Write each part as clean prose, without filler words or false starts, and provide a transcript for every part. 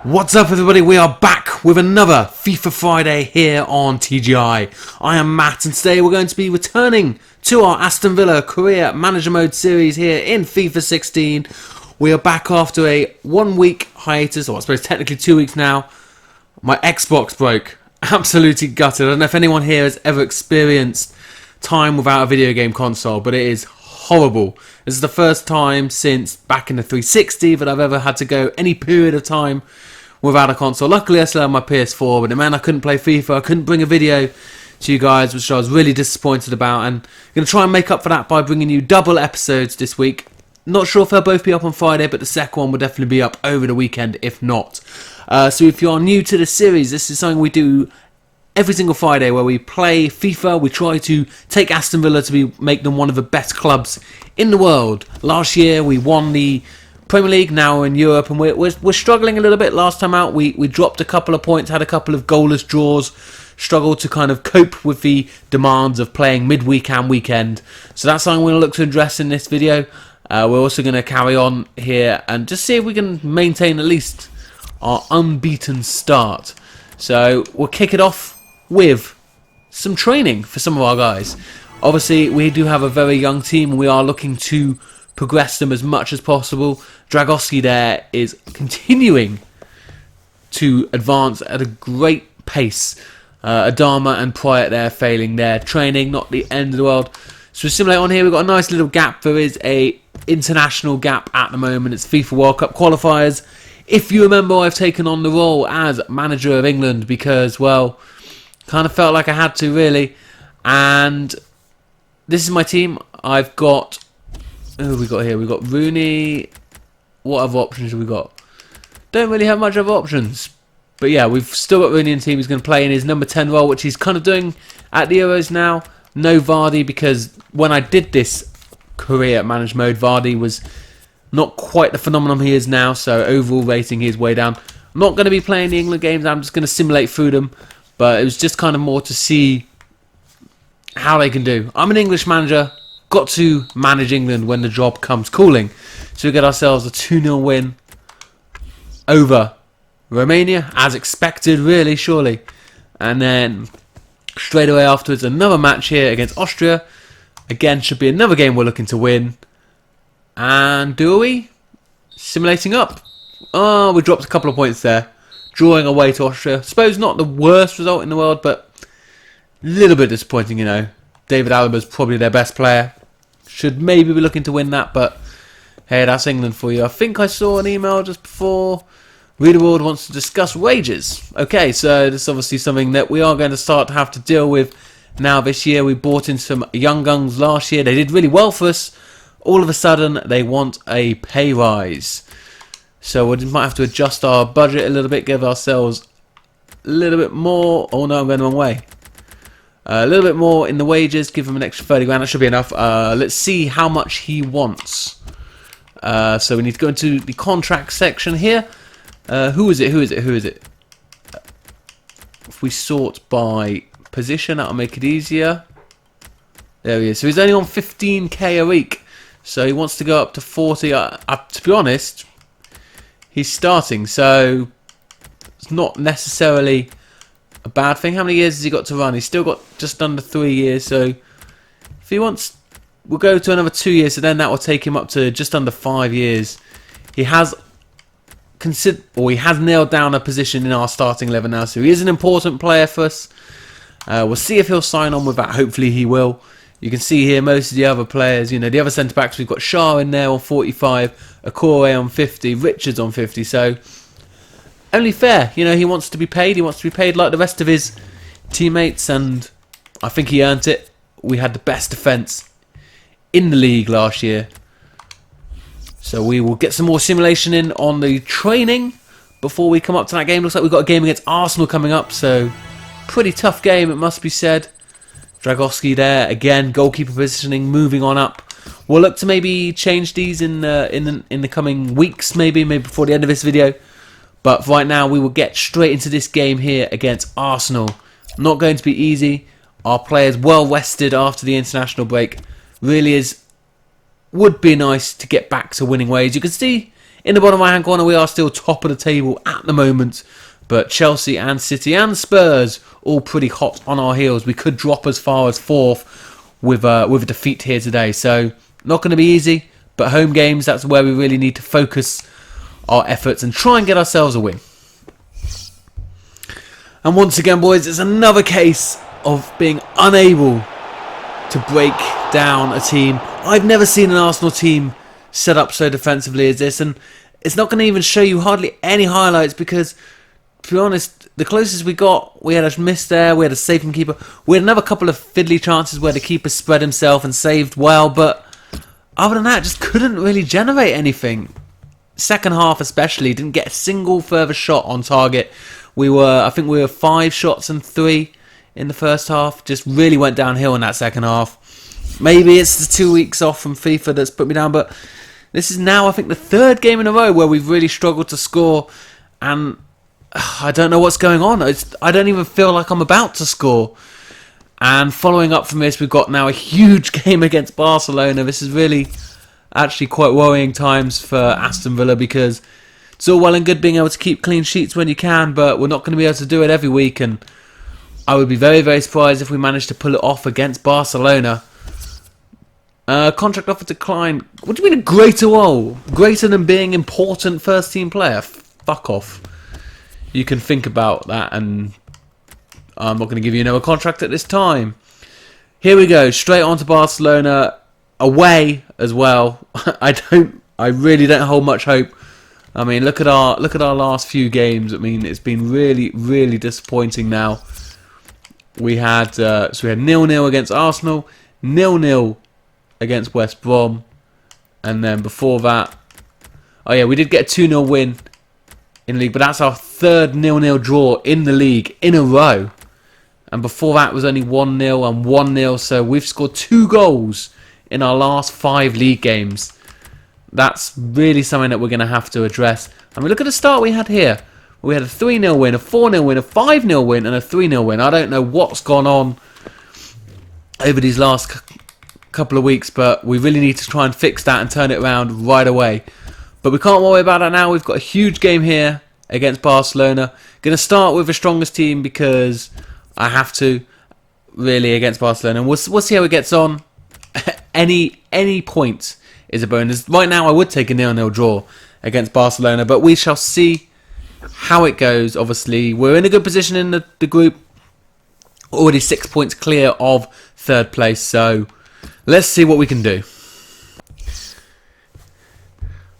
What's up everybody, we are back with another FIFA Friday here on TGI. I am Matt and today we're going to be returning to our Aston Villa Career Manager Mode series here in FIFA 16. We are back after a 1 week hiatus, or I suppose technically 2 weeks now. My Xbox broke, absolutely gutted. I don't know if anyone here has ever experienced time without a video game console, but it is horrible. This is the first time since back in the 360 that I've ever had to go any period of time without a console. Luckily I still have my PS4, but it meant I couldn't play FIFA, I couldn't bring a video to you guys, which I was really disappointed about, and I'm going to try and make up for that by bringing you double episodes this week. Not sure if they'll both be up on Friday, but the second one will definitely be up over the weekend if not. So if you're new to the series, this is something we do every single Friday where we play FIFA. We try to take Aston Villa to make them one of the best clubs in the world. Last year we won the Premier League, now we're in Europe, and we're struggling a little bit. Last time out we dropped a couple of points, had a couple of goalless draws, struggled to kind of cope with the demands of playing midweek and weekend. So that's something we're going to look to address in this video. We're also going to carry on here and just see if we can maintain at least our unbeaten start. So we'll kick it off with some training for some of our guys. Obviously we do have a very young team and we are looking to progress them as much as possible. Dragowski there is continuing to advance at a great pace. Adama and Pryor there failing their training, not the end of the world. So simulate on here, we've got a nice little gap. There is a international gap at the moment. It's FIFA World Cup qualifiers. If you remember, I've taken on the role as manager of England because, well, kind of felt like I had to really. And this is my team. I've got, who have we got here? We've got Rooney. What other options have we got? Don't really have much other options. But yeah, we've still got Rooney in the team. He's going to play in his number 10 role, which he's kind of doing at the Euros now. No Vardy, because when I did this career managed mode, Vardy was not quite the phenomenon he is now. So overall rating is way down. I'm not going to be playing the England games. I'm just going to simulate through them. But it was just kind of more to see how they can do. I'm an English manager. Got to manage England when the job comes calling. So we get ourselves a 2-0 win over Romania, as expected, really, surely. And then straight away afterwards, another match here against Austria. Again, should be another game we're looking to win. And do we? Simulating up. Oh, we dropped a couple of points there. Drawing away to Austria. Suppose not the worst result in the world, but a little bit disappointing, you know. David Alaba's probably their best player. Should maybe be looking to win that, but hey, that's England for you. I think I saw an email just before. Reader World wants to discuss wages. Okay, so this is obviously something that we are going to start to have to deal with now this year. We brought in some young guns last year. They did really well for us. All of a sudden, they want a pay rise. So we might have to adjust our budget a little bit, give ourselves a little bit more. Oh no, I'm going the wrong way. A little bit more in the wages, give him an extra 30 grand, that should be enough. Let's see how much he wants. So we need to go into the contract section here. Who is it? If we sort by position, that'll make it easier. There he is. So he's only on 15k a week. So he wants to go up to 40. To be honest, he's starting, so it's not necessarily a bad thing. How many years has he got to run? He's still got just under 3 years. So if he wants, we'll go to another 2 years. So then that will take him up to just under 5 years. He has he has nailed down a position in our starting 11 now. So he is an important player for us. We'll see if he'll sign on with that. Hopefully he will. You can see here most of the other players, you know, the other centre backs. We've got Shah in there on 45, Akore on 50, Richards on 50. So only fair, you know, he wants to be paid. He wants to be paid like the rest of his teammates, and I think he earned it. We had the best defence in the league last year. So we will get some more simulation in on the training before we come up to that game. Looks like we've got a game against Arsenal coming up, so pretty tough game, it must be said. Dragowski there again, goalkeeper positioning, moving on up. We'll look to maybe change these in the coming weeks, maybe before the end of this video. But right now, we will get straight into this game here against Arsenal. Not going to be easy. Our players well rested after the international break. Really would be nice to get back to winning ways. You can see In the bottom right hand corner, we are still top of the table at the moment. But Chelsea and City and Spurs all pretty hot on our heels. We could drop as far as 4th with a defeat here today. So not going to be easy. But home games, that's where we really need to focus our efforts and try and get ourselves a win. And once again, boys, it's another case of being unable to break down a team. I've never seen an Arsenal team set up so defensively as this. And it's not going to even show you hardly any highlights because, to be honest, the closest we got, we had a miss there, we had a save from keeper. We had another couple of fiddly chances where the keeper spread himself and saved well. But other than that, just couldn't really generate anything. Second half especially, didn't get a single further shot on target. I think we were 5 shots and 3 in the first half. Just really went downhill in that second half. Maybe it's the 2 weeks off from FIFA that's put me down, but this is now, I think, the 3rd game in a row where we've really struggled to score, and I don't know what's going on. I don't even feel like I'm about to score. And following up from this, we've got now a huge game against Barcelona. This is really actually quite worrying times for Aston Villa because it's all well and good being able to keep clean sheets when you can, but we're not going to be able to do it every week. And I would be very, very surprised if we managed to pull it off against Barcelona. Contract offer decline. What do you mean a greater role? Greater than being important first team player? Fuck off. You can think about that, and I'm not going to give you another contract at this time. Here we go, straight on to Barcelona, away as well. I really don't hold much hope. I mean, look at our last few games. I mean, it's been really, really disappointing now. We had 0-0 against Arsenal, 0-0 against West Brom, and then before that, oh yeah, we did get a 2-0 win in the league, but that's our 3rd 0-0 draw in the league in a row. And before that was only 1-0 and 1-0, so we've scored 2 goals in our last 5 league games. That's really something that we're going to have to address. I mean, look at the start we had here. We had a 3-0 win, a 4-0 win, a 5-0 win, and a 3-0 win. I don't know what's gone on over these last couple of weeks, but we really need to try and fix that and turn it around right away. But we can't worry about that now. We've got a huge game here against Barcelona. Going to start with the strongest team because I have to, really, against Barcelona. And we'll see how it gets on. Any point is a bonus. Right now, I would take a 0-0 draw against Barcelona, but we shall see how it goes. Obviously, we're in a good position in the group. Already 6 points clear of 3rd place, so let's see what we can do.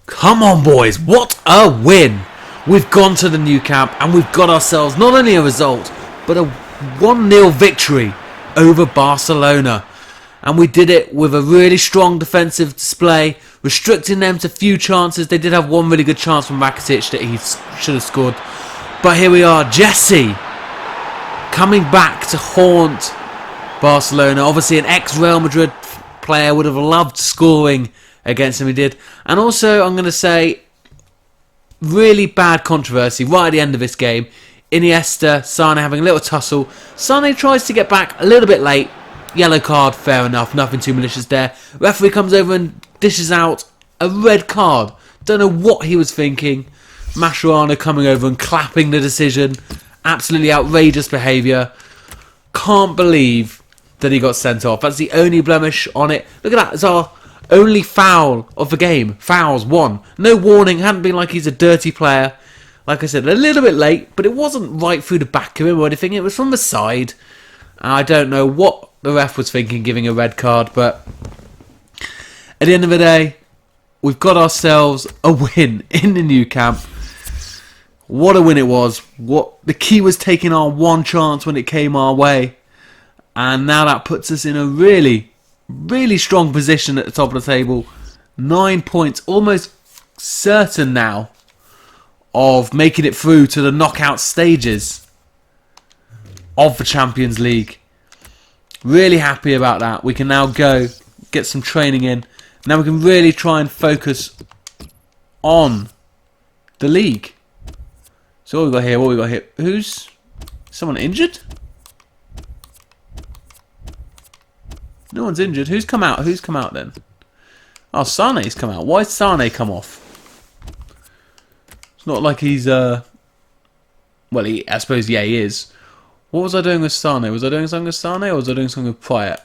Come on, boys. What a win. We've gone to the new camp and we've got ourselves not only a result, but a 1-0 victory over Barcelona. And we did it with a really strong defensive display, restricting them to few chances. They did have one really good chance from Rakitic that he should have scored. But here we are, Jesse, coming back to haunt Barcelona. Obviously, an ex-Real Madrid player would have loved scoring against him. He did. And also, I'm going to say, really bad controversy right at the end of this game. Iniesta, Sane having a little tussle. Sane tries to get back a little bit late. Yellow card, fair enough. Nothing too malicious there. Referee comes over and dishes out a red card. Don't know what he was thinking. Mascherano coming over and clapping the decision. Absolutely outrageous behaviour. Can't believe that he got sent off. That's the only blemish on it. Look at that. It's our only foul of the game. Fouls, 1. No warning. Hadn't been like he's a dirty player. Like I said, a little bit late, but it wasn't right through the back of him or anything. It was from the side. I don't know what the ref was thinking giving a red card, but at the end of the day, we've got ourselves a win in the new camp. What a win it was. The key was taking our one chance when it came our way. And now that puts us in a really, really strong position at the top of the table. 9 points, almost certain now of making it through to the knockout stages of the Champions League. Really happy about that. We can now go get some training in. Now we can really try and focus on the league. So what we got here? What we got here? Who's someone injured? No one's injured. Who's come out? Who's come out then? Oh, Sane's come out. Why did Sane come off? not like he's well, I suppose yeah he is. What was I doing with Sane? Was I doing something with Sane or was I doing something with Pyatt?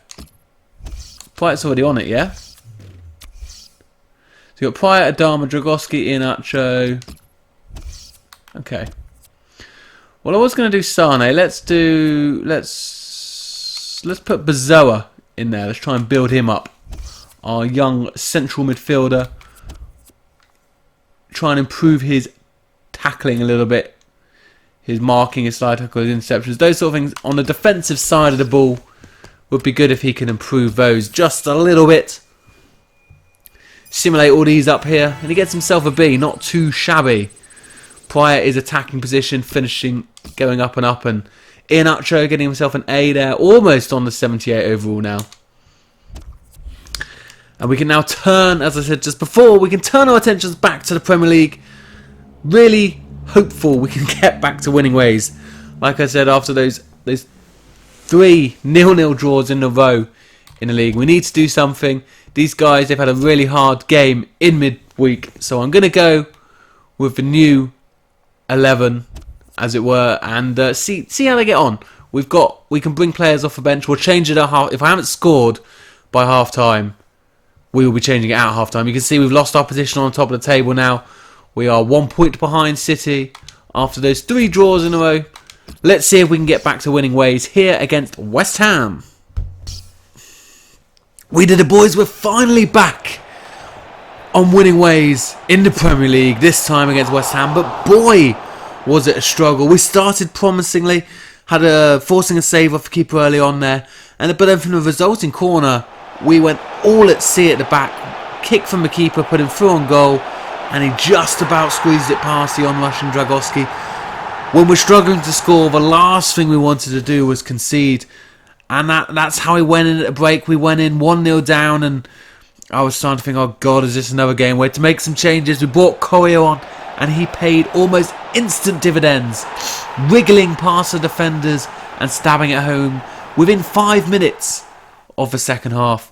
Pyatt's already on it, yeah. So you got Pyatt, Adama, Dragowski, Iheanacho. Okay. Well, I was going to do Sane. Let's put Bazoa in there. Let's try and build him up. Our young central midfielder. Try and improve his tackling a little bit. His marking, his slide tackle, his interceptions. Those sort of things on the defensive side of the ball would be good if he can improve those just a little bit. Simulate all these up here. And he gets himself a B. Not too shabby. Pyatt is attacking position, finishing, going up and up, and Iheanacho getting himself an A there, almost on the 78 overall now. And we can now turn, as I said just before, we can turn our attentions back to the Premier League. Really hopeful we can get back to winning ways. Like I said, after those 3 0-0 draws in a row in the league, we need to do something. These guys, they've had a really hard game in midweek, so I'm going to go with the new 11, as it were, and see how they get on. We can bring players off the bench. We'll change it at half. If I haven't scored by half time, we will be changing it at half time. You can see we've lost our position on top of the table now. We are 1 point behind City after those 3 draws in a row. Let's see if we can get back to winning ways here against West Ham. We did it, boys. We're finally back on winning ways in the Premier League, this time against West Ham, but boy was it a struggle. We started promisingly, had forcing a save off the keeper early on there, but then from the resulting corner we went all at sea at the back, kick from the keeper, put him through on goal, and he just about squeezed it past the on-rushing Dragowski. When we're struggling to score, the last thing we wanted to do was concede, and that's how we went in at the break. We went in 1-0 down, and I was starting to think, oh God, is this another game? We had to make some changes. We brought Correa on, and he paid almost instant dividends, wriggling past the defenders and stabbing it home within 5 minutes of the second half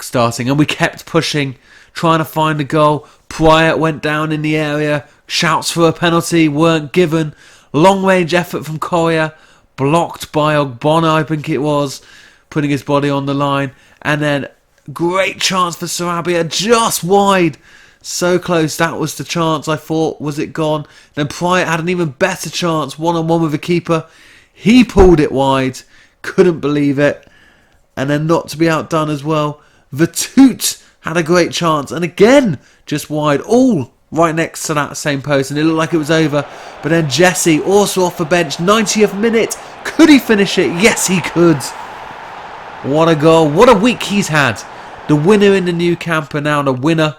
starting. And we kept pushing, trying to find a goal. Pyatt went down in the area. Shouts for a penalty weren't given. Long-range effort from Correa, blocked by Ogbonna, I think it was, putting his body on the line. And then great chance for Sarabia, just wide. So close, that was the chance I thought. Was it gone? Then Pyatt had an even better chance, one-on-one with the keeper. He pulled it wide. Couldn't believe it. And then not to be outdone as well, Vatoot had a great chance. And again, just wide. All right next to that same post. And it looked like it was over. But then Jesse, also off the bench, 90th minute. Could he finish it? Yes, he could. What a goal. What a week he's had. The winner in the new camp and now the winner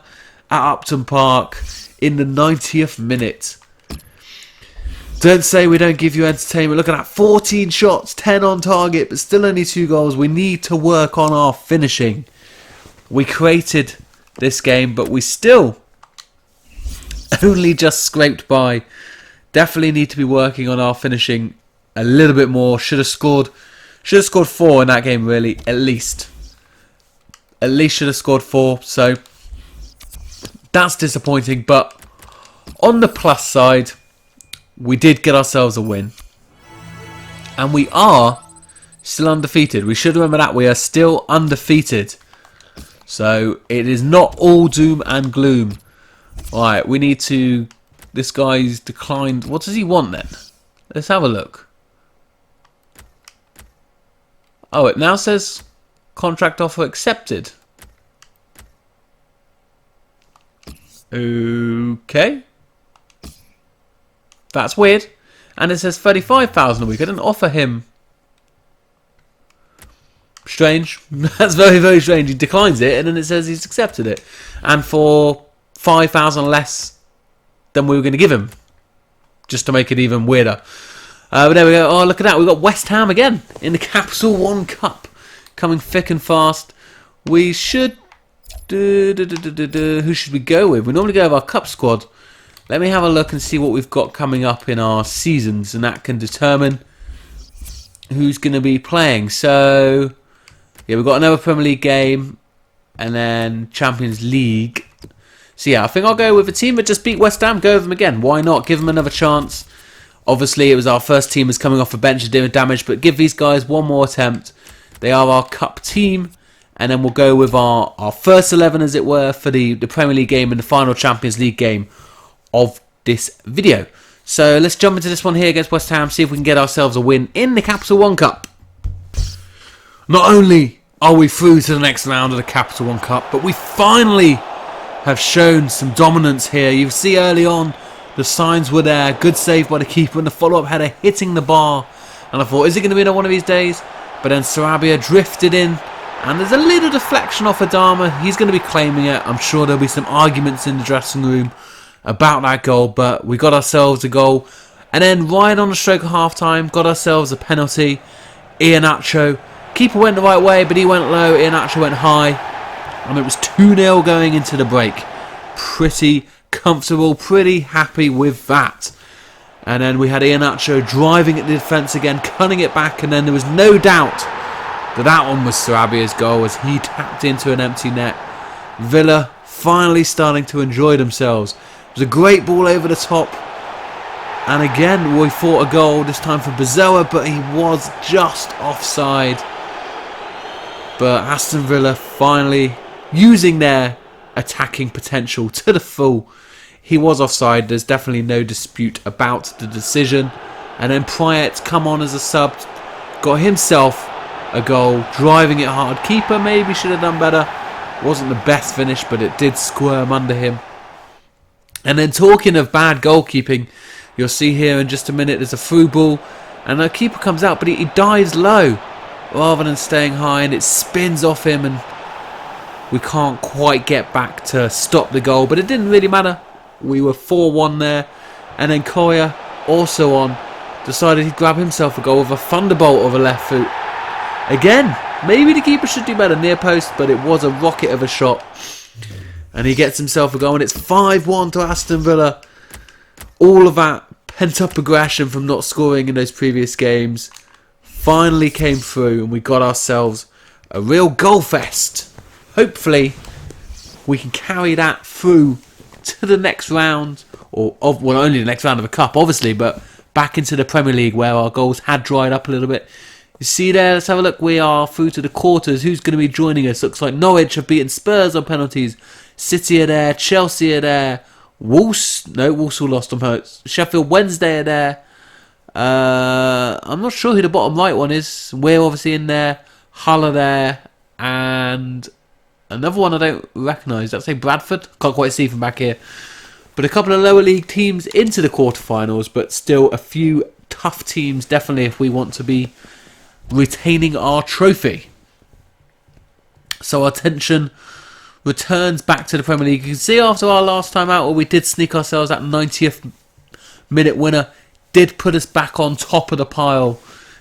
at Upton Park in the 90th minute. Don't say we don't give you entertainment. Look at that. 14 shots, 10 on target, but still only 2 goals. We need to work on our finishing. We created this game, but we still only just scraped by. Definitely need to be working on our finishing a little bit more. Should have scored 4 in that game, really, at least. At least should have scored 4, so that's disappointing. But on the plus side, we did get ourselves a win. And we are still undefeated. We should remember that. We are still undefeated. So it is not all doom and gloom. Alright, we need to... This guy's declined. What does he want then? Let's have a look. Oh, it now says contract offer accepted. Okay. That's weird. And it says 35,000 a week. I didn't offer him. Strange. That's very, very strange. He declines it and then it says he's accepted it. And for 5,000 less than we were going to give him. Just to make it even weirder. But there we go. Oh, look at that. We've got West Ham again in the Capital One Cup. Coming thick and fast. We should... Who should we go with? We normally go with our cup squad. Let me have a look and see what we've got coming up in our seasons. And that can determine who's going to be playing. So, yeah, we've got another Premier League game. And then Champions League. So yeah, I think I'll go with a team that just beat West Ham. Go with them again. Why not? Give them another chance. Obviously, it was our first team was coming off a bench and doing damage, but give these guys one more attempt. They are our cup team. And then we'll go with our first 11, as it were, for the Premier League game and the final Champions League game of this video. So let's jump into this one here against West Ham, see if we can get ourselves a win in the Capital One Cup. Not only are we through to the next round of the Capital One Cup, but we finally have shown some dominance here. You see early on, the signs were there. Good save by the keeper and the follow-up header hitting the bar. And I thought, is it going to be one of these days? But then Sarabia drifted in. And there's a little deflection off Adama. He's going to be claiming it. I'm sure there'll be some arguments in the dressing room about that goal. But we got ourselves a goal. And then right on the stroke of half-time, got ourselves a penalty. Iheanacho. Keeper went the right way, but he went low. Iheanacho went high. And it was 2-0 going into the break. Pretty comfortable. Pretty happy with that. And then we had Iheanacho driving at the defence again. Cutting it back. And then there was no doubt that one was Sarabia's goal as he tapped into an empty net. Villa finally starting to enjoy themselves. It was a great ball over the top. And again, we fought a goal, this time for Bazoa, but he was just offside. But Aston Villa finally using their attacking potential to the full. He was offside, there's definitely no dispute about the decision. And then Pryatt come on as a sub, got himself a goal, driving it hard. Keeper maybe should have done better. Wasn't the best finish, but it did squirm under him. And then talking of bad goalkeeping, you'll see here in just a minute there's a through ball. And the keeper comes out, but he dives low rather than staying high. And it spins off him and we can't quite get back to stop the goal. But it didn't really matter. We were 4-1 there. And then Koya, also on, decided he'd grab himself a goal with a thunderbolt of a left foot. Again, maybe the keeper should do better near post, but it was a rocket of a shot. And he gets himself a goal, and it's 5-1 to Aston Villa. All of that pent-up aggression from not scoring in those previous games finally came through, and we got ourselves a real goal fest. Hopefully, we can carry that through to the next round, well, only the next round of the Cup, obviously, but back into the Premier League where our goals had dried up a little bit. You see there, let's have a look. We are through to the quarters. Who's going to be joining us? Looks like Norwich have beaten Spurs on penalties. City are there. Chelsea are there. Wolves all lost on hurts. Sheffield Wednesday are there. I'm not sure who the bottom right one is. We're obviously in there. Hull are there. And another one I don't recognise. That's Bradford. Can't quite see from back here. But a couple of lower league teams into the quarterfinals. But still a few tough teams, definitely, if we want to be retaining our trophy. So our attention returns back to the Premier League. You can see after our last time out where we did sneak ourselves that 90th minute winner, did put us back on top of the pile.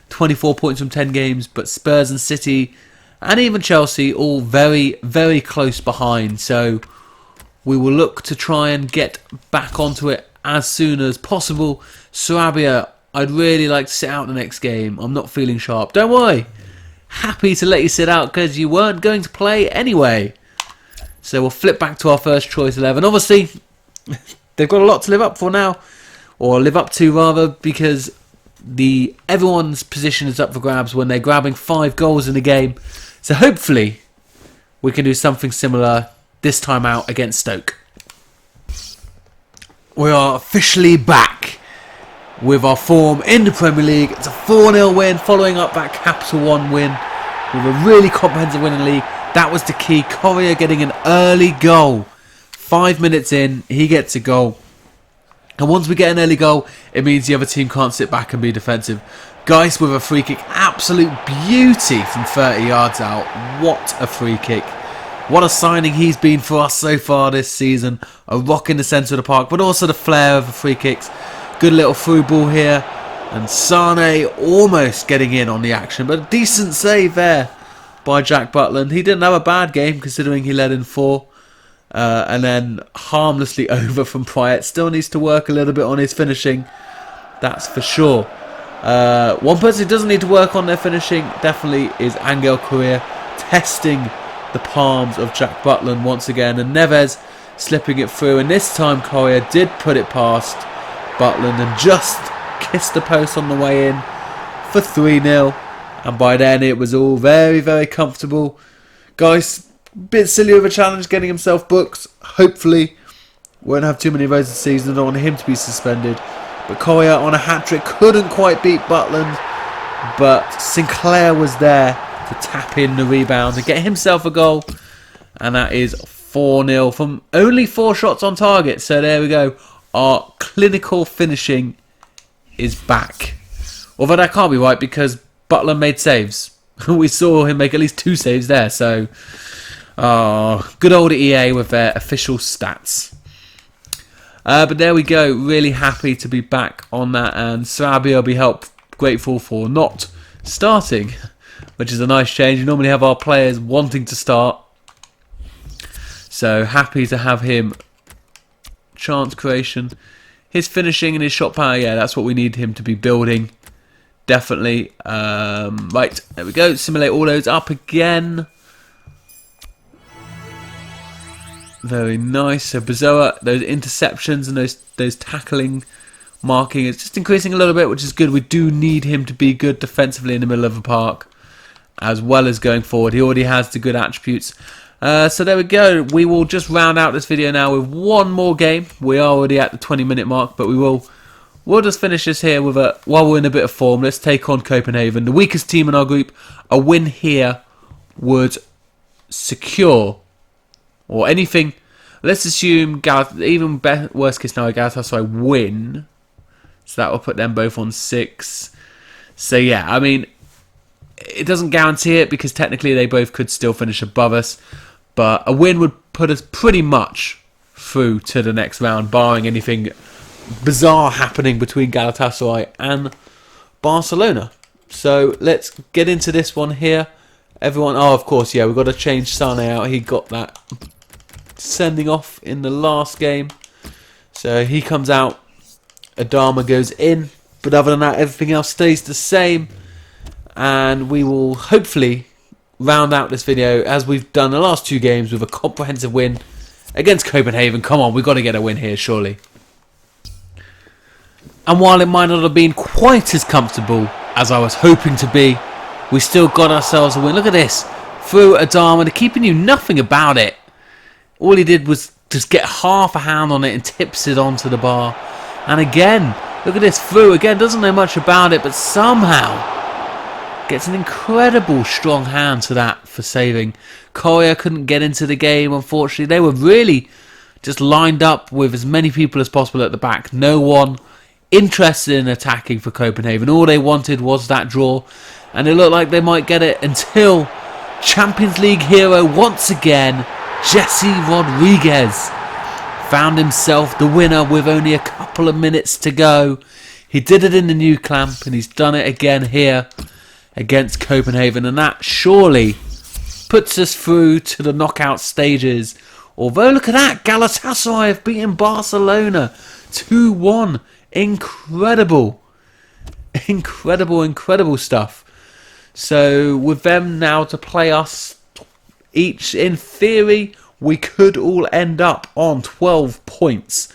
24 points from 10 games, but Spurs and City and even Chelsea all very, very close behind. So we will look to try and get back onto it as soon as possible. Sarabia, I'd really like to sit out the next game. I'm not feeling sharp. Don't worry. Happy to let you sit out because you weren't going to play anyway. So we'll flip back to our first choice 11. Obviously, they've got a lot to live up for now. Or live up to, rather, because everyone's position is up for grabs when they're grabbing 5 goals in a game. So hopefully, we can do something similar this time out against Stoke. We are officially back with our form in the Premier League. It's a 4-0 win following up that Capital One win with a really comprehensive win in the league. That was the key. Correa getting an early goal. 5 minutes in, he gets a goal. And once we get an early goal, it means the other team can't sit back and be defensive. Geis with a free kick. Absolute beauty from 30 yards out. What a free kick. What a signing he's been for us so far this season. A rock in the centre of the park, but also the flair of the free kicks. Good little through ball here. And Sane almost getting in on the action. But a decent save there by Jack Butland. He didn't have a bad game considering he led in 4. And then harmlessly over from Pryatt. Still needs to work a little bit on his finishing. That's for sure. One person who doesn't need to work on their finishing definitely is Angel Correa. Testing the palms of Jack Butland once again. And Neves slipping it through, and this time Collier did put it past Butland and just kissed the post on the way in for 3-0, and by then it was all very, very comfortable. Guys, bit silly of a challenge getting himself booked. Hopefully won't have too many of those this season. I don't want him to be suspended, but Collier on a hat-trick couldn't quite beat Butland, but Sinclair was there to tap in the rebound and get himself a goal, and that is 4-0 from only 4 shots on target. So there we go, our clinical finishing is back. Although that can't be right because Butler made saves. We saw him make at least 2 saves there. So, good old EA with their official stats. But there we go. Really happy to be back on that. And Sarabi will be grateful for not starting, which is a nice change. We normally have our players wanting to start. So happy to have him. Chance creation. His finishing and his shot power, yeah, that's what we need him to be building. Definitely. Right, there we go. Simulate all those up again. Very nice. So Bazoa, those interceptions and those tackling, marking, it's just increasing a little bit, which is good. We do need him to be good defensively in the middle of the park, as well as going forward. He already has the good attributes. So there we go. We will just round out this video now with one more game. We are already at the 20-minute mark, but we'll just finish this here with while we're in a bit of form. Let's take on Copenhagen, the weakest team in our group. A win here would secure, or anything. Let's assume even worst case scenario, Galatasaray win, so that will put them both on 6. So yeah, I mean, it doesn't guarantee it because technically they both could still finish above us. But a win would put us pretty much through to the next round, barring anything bizarre happening between Galatasaray and Barcelona. So let's get into this one here. Everyone, oh, of course, yeah, we've got to change Sane out. He got that sending off in the last game. So he comes out. Adama goes in. But other than that, everything else stays the same. And we will hopefully round out this video as we've done the last 2 games with a comprehensive win against Copenhagen. Come on, we've got to get a win here, surely. And while it might not have been quite as comfortable as I was hoping to be, we still got ourselves a win. Look at this. Through Adama, they're keeping you nothing about it. All he did was just get half a hand on it and tips it onto the bar. And again, look at this. Through again, doesn't know much about it, but somehow gets an incredible strong hand to that for saving. Korea couldn't get into the game, unfortunately. They were really just lined up with as many people as possible at the back. No one interested in attacking for Copenhagen. All they wanted was that draw. And it looked like they might get it until Champions League hero once again, Jesse Rodriguez, found himself the winner with only a couple of minutes to go. He did it in the new clamp and he's done it again here against Copenhagen, and that surely puts us through to the knockout stages. Although, look at that, Galatasaray have beaten Barcelona 2-1. Incredible. Incredible stuff. So, with them now to play us each, in theory, we could all end up on 12 points.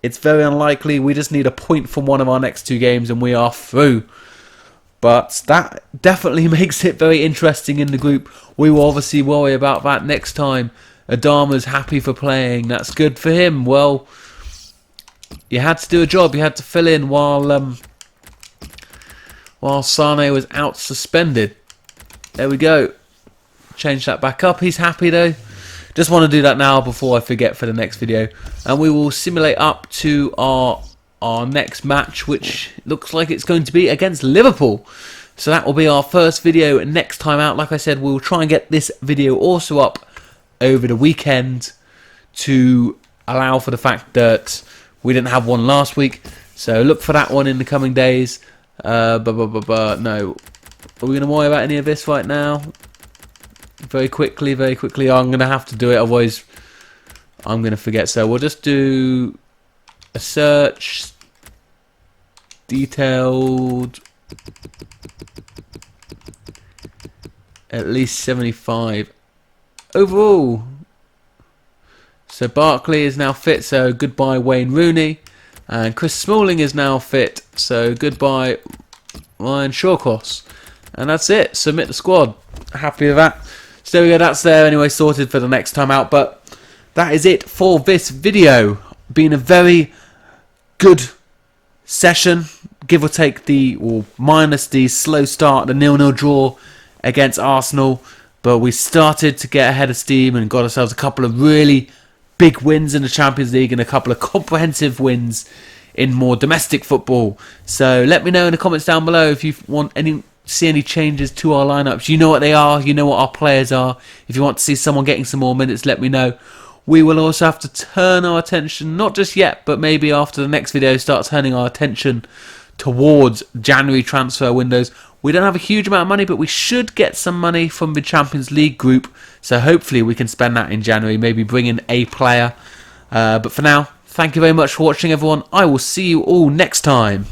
It's very unlikely. We just need a point from one of our next 2 games and we are through. But that definitely makes it very interesting in the group. We will obviously worry about that next time. Adama's happy for playing. That's good for him. Well, you had to do a job. You had to fill in while Sane was out suspended. There we go. Change that back up. He's happy though. Just want to do that now before I forget for the next video. And we will simulate up to our next match, which looks like it's going to be against Liverpool. So that will be our first video next time out. Like I said, we'll try and get this video also up over the weekend to allow for the fact that we didn't have one last week. So look for that one in the coming days. No. Are we going to worry about any of this right now? Very quickly. I'm going to have to do it, otherwise I'm going to forget. So we'll just do a search. Detailed. At least 75. Overall. So Barkley is now fit, so goodbye Wayne Rooney. And Chris Smalling is now fit, so goodbye Ryan Shawcross. And that's it. Submit the squad. Happy with that. So there we go. That's there anyway, sorted for the next time out. But that is it for this video. Been a very good session, give or take or minus the slow start, the 0-0 draw against Arsenal. But we started to get ahead of steam and got ourselves a couple of really big wins in the Champions League and a couple of comprehensive wins in more domestic football. So let me know in the comments down below if you see any changes to our lineups. You know what they are, you know what our players are. If you want to see someone getting some more minutes, let me know. We will also have to turn our attention, not just yet, but maybe after the next video, start turning our attention towards January transfer windows. We don't have a huge amount of money, but we should get some money from the Champions League group. So hopefully we can spend that in January, maybe bring in a player. But for now, thank you very much for watching, everyone. I will see you all next time.